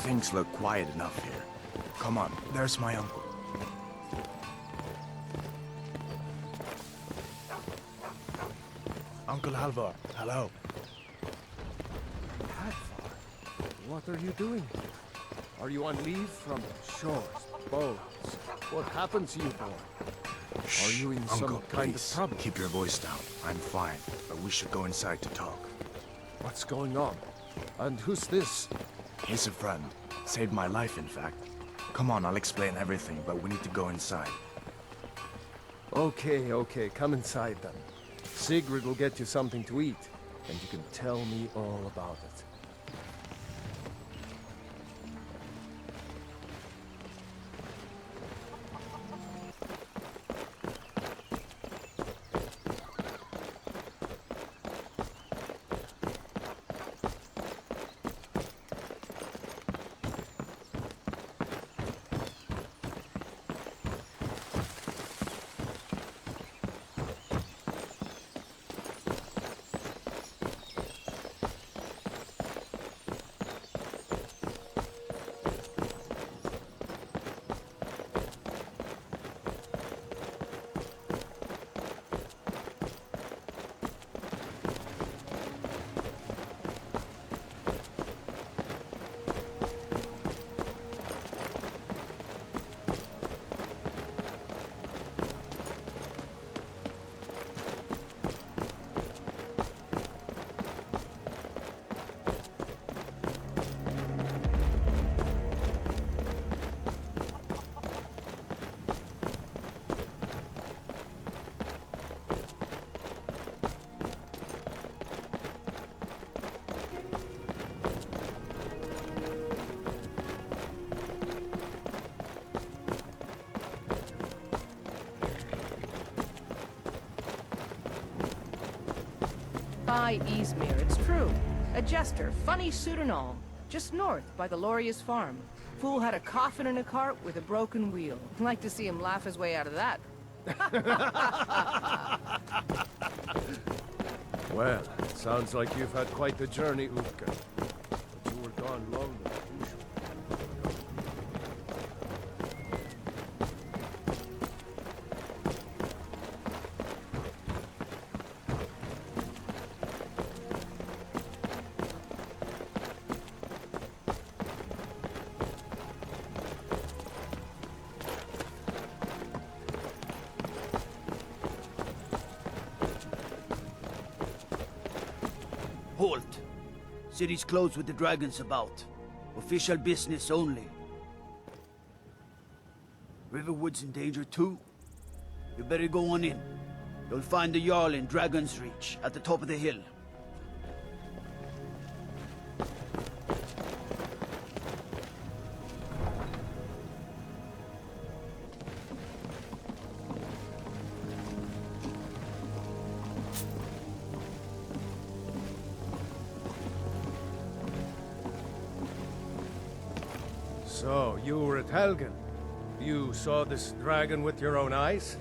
Things look quiet enough here. Come on, there's my uncle. Uncle Halvar, hello. Halvar, what are you doing here? Are you on leave from shores, boats? What happened to you, boy? Shh, Are you in Uncle, some kind please, of trouble? keep your voice down. I'm fine, but we should go inside to talk. What's going on? And who's this? He's a friend. Saved my life, in fact. Come on, I'll explain everything, but we need to go inside. Okay, come inside then. Sigrid will get you something to eat, and you can tell me all about it. By Izmir, it's true. A jester, funny suit and all. Just north, by the Loria's farm. Fool had a coffin in a cart with a broken wheel. Like to see him laugh his way out of that. Well, sounds like you've had quite the journey, Ulka. But you were gone longer than usual. Halt! City's closed with the dragons about. Official business only. Riverwood's in danger too. You better go on in. You'll find the Jarl in Dragon's Reach, at the top of the hill. So, you were at Helgen. You saw this dragon with your own eyes?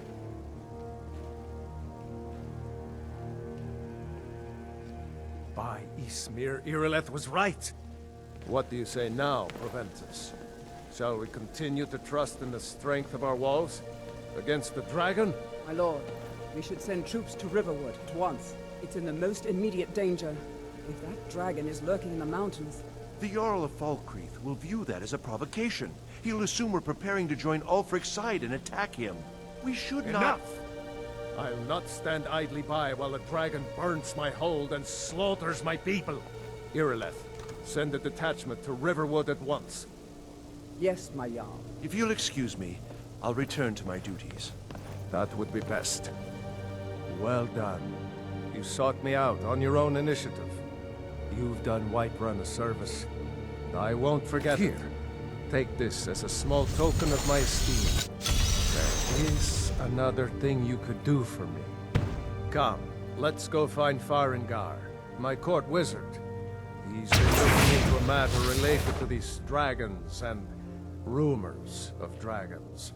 By Izmir, Irileth was right. What do you say now, Proventus? Shall we continue to trust in the strength of our walls? Against the dragon? My lord, we should send troops to Riverwood at once. It's in the most immediate danger. If that dragon is lurking in the mountains... The Jarl of Falkreath will view that as a provocation. He'll assume we're preparing to join Ulfric's side and attack him. We should not... Enough! I'll not stand idly by while the dragon burns my hold and slaughters my people. Irileth, send a detachment to Riverwood at once. Yes, my Jarl. If you'll excuse me, I'll return to my duties. That would be best. Well done. You sought me out on your own initiative. You've done Whiterun a service. I won't forget it. Take this as a small token of my esteem. There is another thing you could do for me. Come, let's go find Farengar, my court wizard. He's been looking into a matter related to these dragons and rumors of dragons.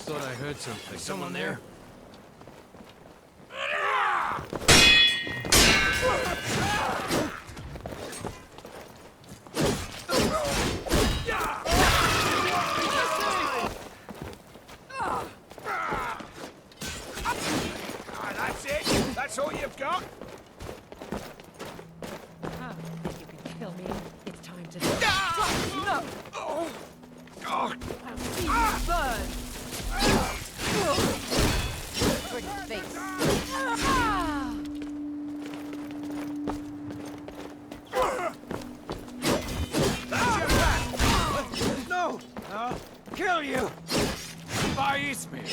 thought I heard something. Someone there? That's it? That's all you've got? Think you can kill me? It's time to No! Oh! I'll see you burn! For your face. No! I'll kill you! By Eastmere!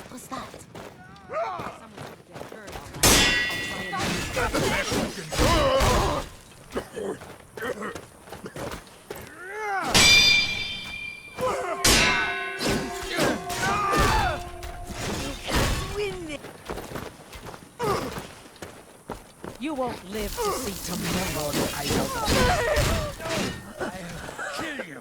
What's that? You won't live to see tomorrow, I know. I'll kill you!